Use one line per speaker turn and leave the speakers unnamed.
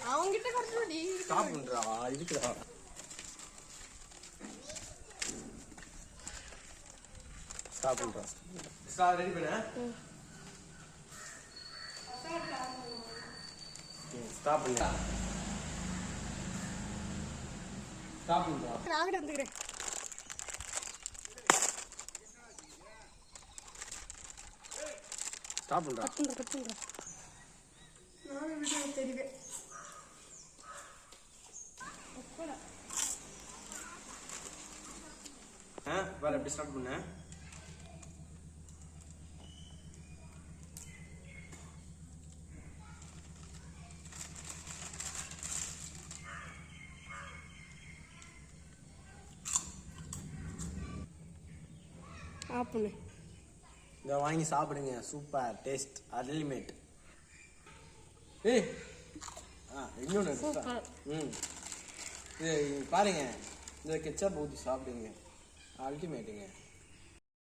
அவங்கிட்ட கொடுத்துடி
சாப்பிடுறா இருக்குடா சாப்பிடுறா ஸ்டார் ரெடி பண்ணு ஸ்டாப் பண்ணு ஸ்டாப் பண்ணுடா
நான் வந்துக்கிறேன்
ஸ்டாப் பண்ணுடா
கட் பண்ணுடா நான் வீடியோ தெரிவே
வேற எப்படி ஸ்டார்ட் பண்ண
ஆப்பனே
இத வாங்கி சாப்பிடுங்க சூப்பர் டேஸ்ட் அல்டிமேட் ஏய் இன்னொன்னு
சூப்பர்
இது பாருங்க இந்த கெச்சப் ஊத்தி சாப்பிடுங்க அல்டிமேட்டுங்க